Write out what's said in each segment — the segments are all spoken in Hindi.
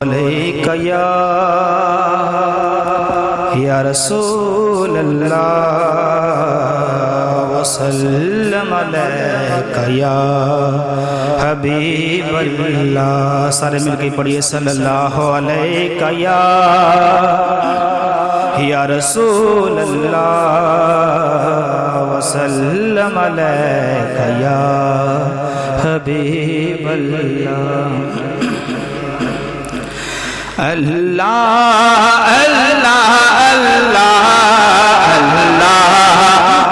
अलैका या रसूल अल्लाह वसल्लम अलैका या हबीब अल्लाह। सारे मिलके पढ़िए सल्लल्लाहु अलैका या रसूल अल्लाह वसल्लम अलैका या हबीब अल्लाह। अल्लाह अल्लाह अल्लाह अल्लाह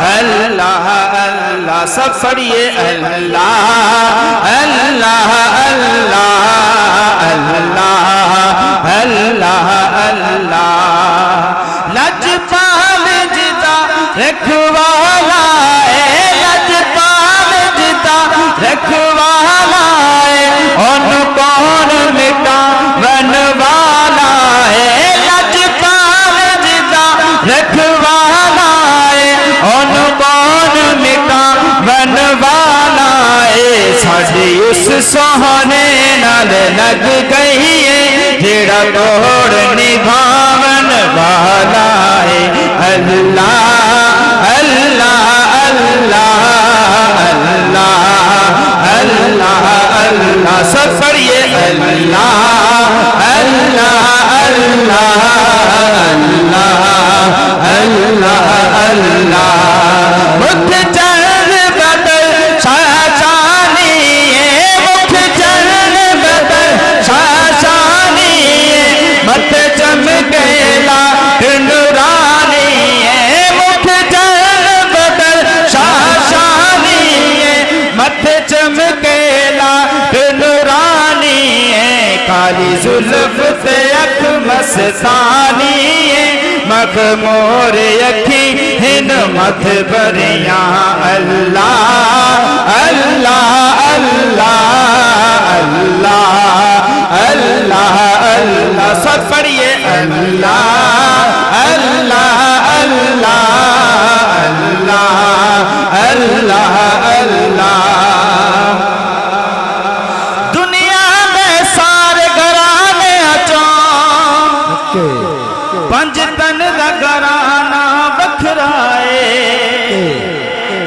अल्लाह अल्लाह सब पढ़िए अल्लाह अल्लाह अल्लाह अल्लाह अल्लाह अल्लाह। लजपाल जिता रखवाला है, लजपाल जिता रखवाला है, उन कौन मिटा बनवाला है। लजपाल जिता रखवाला है, उन कौन मिटा बनवाला है। साड़ी उस सोहने नाल लग गई है, जेड़ा तोड़ निभावन वाला है। अल्लाह अल्लाह अल्लाह अल्लाह अल्लाह अल्लाह सब पढ़िए अल्लाह अल्लाह अल्लाह अल्लाह अल्लाह अल्लाह। मुख चरण बदल शाशानी है, मुख चरण बदल शाशानी है, मत चमकेला नूरानी है। मुख चरण बदल शाशानी है, मत चमकेला नूरानी है। काली जुल्फ से अख मस्तानी है, मखमूर अखी हिन मथ भरिया। अल्लाह अल्लाह अल्लाह अल्लाह अल्लाह अल्लाह सब पढ़िए अल्लाह अल्लाह अल्लाह अल्लाह अल्लाह अल्लाह। पंज तन दा घराना बखराए,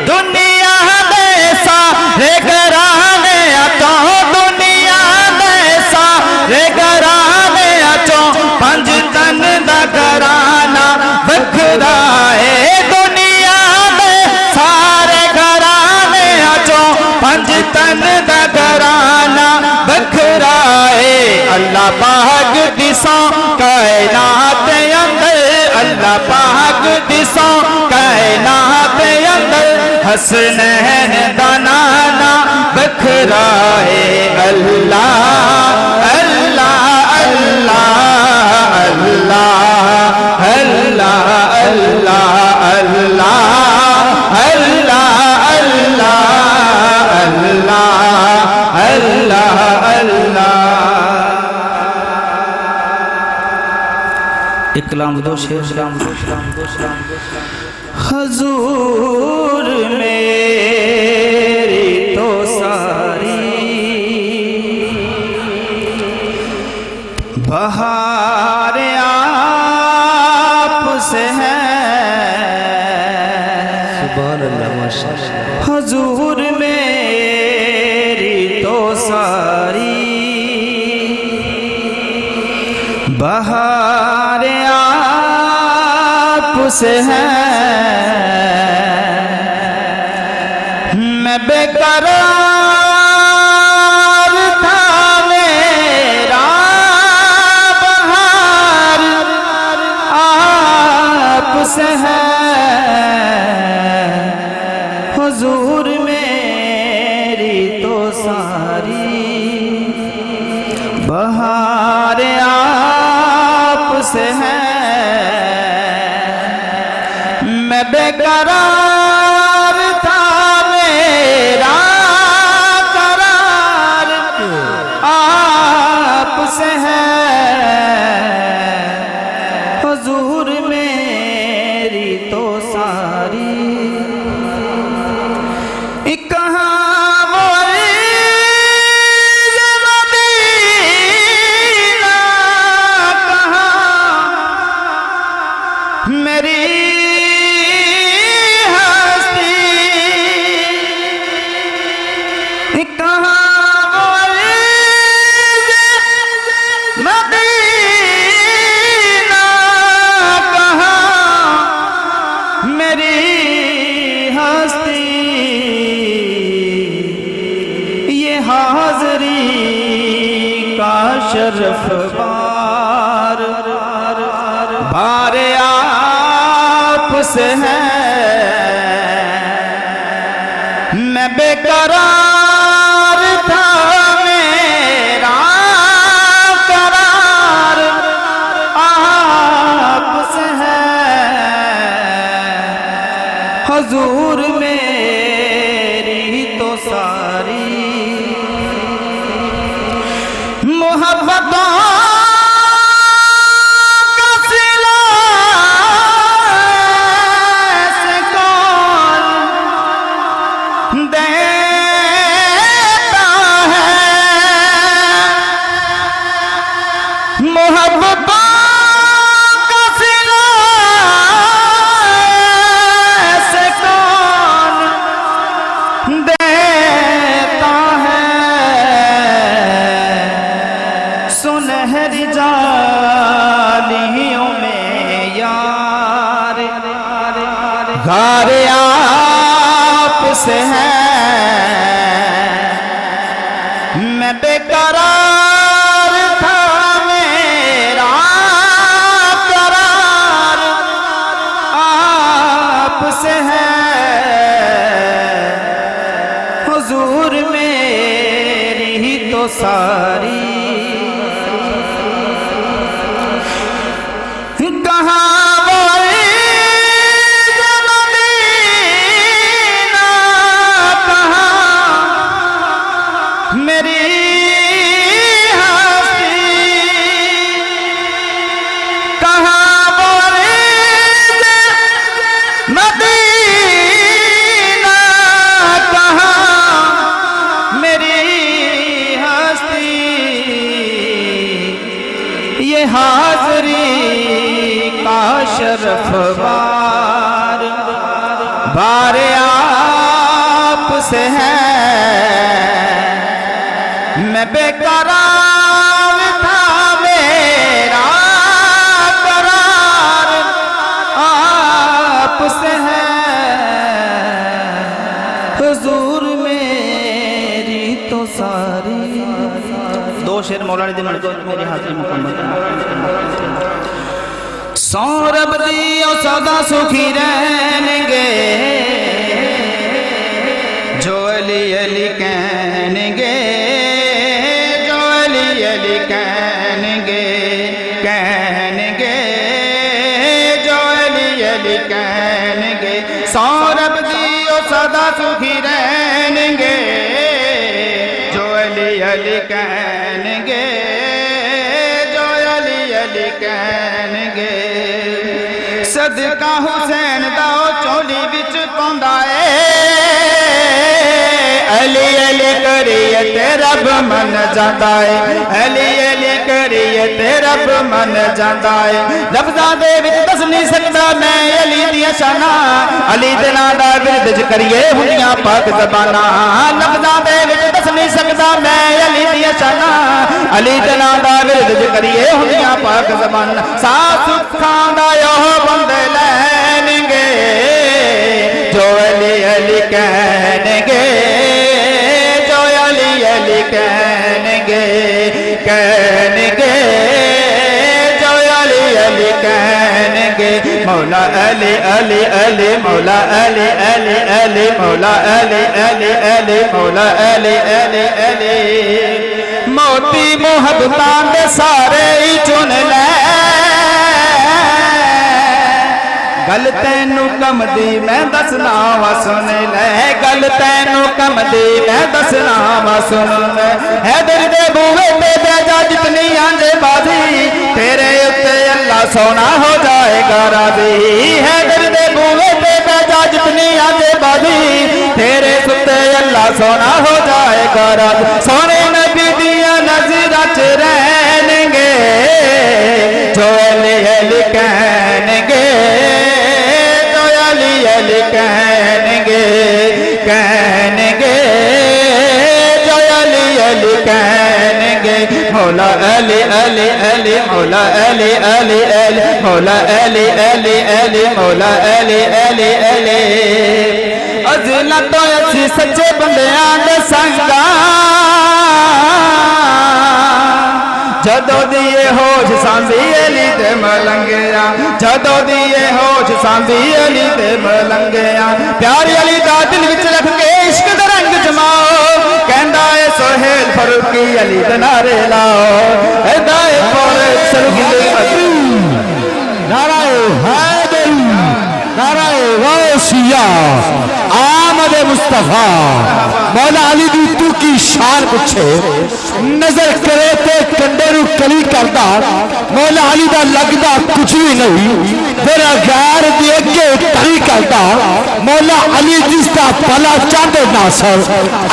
दुनिया दे सारे घराने तो, दुनिया दे सारे घराने तो, पंज तन दा घराना बखराए। दुनिया दे सारे घराने तो, पंज तन दा घराना बखराए। अल्लाह पाक दिसो कायनात अंदर, अल्लाह पाक दिसो कायनात अंदर, हसनैन दा नाना बखराए। अल्लाह अल्लाह अल्लाह अल्लाह अल्लाह अल्लाह अल्लाह अल्लाह अल्लाह अल्लाह अल्लाह। इकलाम दो शेर हजूर मेरी तो सारी बहार आप से है। सुभान अल्लाह माशाअल्लाह। हजूर मेरी तो सारी बहार आप से है, मैं बेकरार था मेरा बहार आप से है। हुजूर मेरी तो सारी बहार आप से है, मैं बेकरार था मेरा करार आप से है। हुजूर मेरी तो सारी कहाँ वो मदीना मदीना कहाँ मेरी हस्ती, ये हाज़री का शर्फ बार बार आप से है। मैं बेकरार था, मेरा करार आप से है। हुजूर मेरी तो सारी मोहब्बतों का सिला से कौन देता है। मोहब्बतों का सिला से कौन देता है। सुनहरी जालियों में यार घर आप से है। मैं बेकरार था, मेरा करार आप से है। हुजूर मेरी तो सारी मेरी हस्ती कहाँ बोले मदीना कहाँ मेरी हस्ती, ये हाज़री का शर्फ बार बार आप से है। मैं बेकरार था, मेरा करार आप से है। हुजूर मेरी तो सारी। दो शेर मौलाना दी मेरी हाजिरी मुकम्मल। सौरभ दियो सदा सुखी रहेंगे, जो अली अली कहनेंगे, कहनेंगे जो अली अली कहनेंगे। सौरभ दियो सदा सुखी रहेंगे, जो अली अली कहनेंगे, जो अली अली कहनेंगे। सदका हुसैन दा चोली बिच पांदा है, अली अली करिए ते रब मन जाता है। अली अली करिए ते रब मन जाता है। लफ्ज़ां दे विच दस नहीं सकदा मैं अली दियां शानां, अली दे नां दा विरद करिए हुंदियां पाक ज़बानां। लफ्ज़ां दे विच दस नहीं सकदा मैं अली दियां शानां, अली दे नां दा विरद करिए हुंदियां पाक ज़बानां। साथ सुखां दा ओह बंदे लैणगे, जो अली अली कहणगे, जो अली अली कहणगे, कहणगे जो अली अली कहणगे। मौला अली अली अली मौला अली अली अली मौला अली अली अली मौला अली अली अली। मोती मुहब्बतां दे सारे ही चुन लै, गल तैनू कम दी मैं दसना वा सुन ले। गल तैनू कम दी मैं दसना वा सुन ले। हैदर दे बूहे ते बैजा जितनी आंदे बाजी, तेरे उत्ते अल्लाह सोना हो जाएगा राजी। हैदर दे बूहे ते बैजा जितनी आंदे बाजी, तेरे उत्ते अल्लाह सोना हो जाएगा राजी। सोने नबी दिया नज़रां च रहणगे, जो अली अली कहणगे, कहनेंगे, कहनेंगे जो अली अली कहनेंगे। मौला अली अली अली मौला अली अली अली मौला अली अली अली मौला अली अली अली अज़ला तो असी सच्चे बंदियां दे संगा जदों दिए होश सांदी अली ते मलंगिया जदों दिए होश सांदी अली ते मलंगिया प्यारे अली दा दिल विच रख के इश्क दा रंग जमाओ कहंदा है सोहेल फरूकी अली दे नारे लाओ ऐदा है पर सरगी नाराए हैदर नाराए गौसिया आमद मुस्तफा मौला अली दी तू की शान पूछे नजर करे ते कंडे नू कली करदा मौला अली दा लगदा कुछ भी नहीं तेरा गैर दे अगे तरी करदा मौला अली जिसदा भला चाहते नासर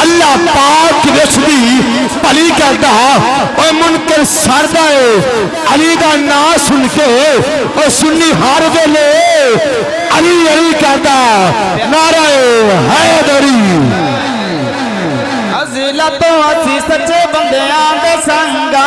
अल्लाह पाक रसदी भली करदा ओए मुनकर सरदा है अली दा नाम सुन के ओ सुन्नी हर वेले अली अली कहता नाराए हैदरी अज़ला तो असी सच्चे बंदियां दे संगा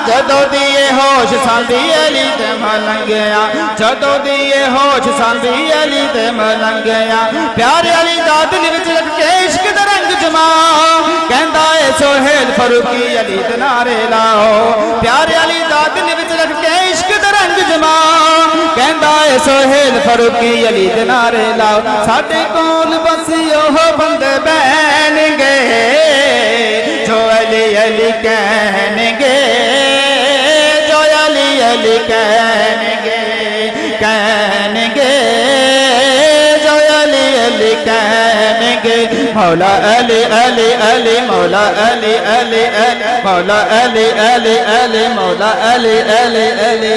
जदों दिए होश सांदी अली ते मलंगिया जदों दिए होश सांदी अली ते मलंगिया प्यारे अली दा दिल विच रख के इश्क दा रंग जमाओ कहंदा है सोहेल फरूकी अली दे नारे लाओ प्यारे अली दा दिल विच रख के इश्क दा रंग जमाओ कहंदा है सोहेल फरूकी अली दे नारे लाओ साडे कोल बस ओह बंदे बैठणगे जो अली अली कहणगे जो अली अली कहणगे कहणगे जो अली अली कहणगे मौला अली अली अली मौला अली अली अली मौला अली अली अली मौला अली अली अली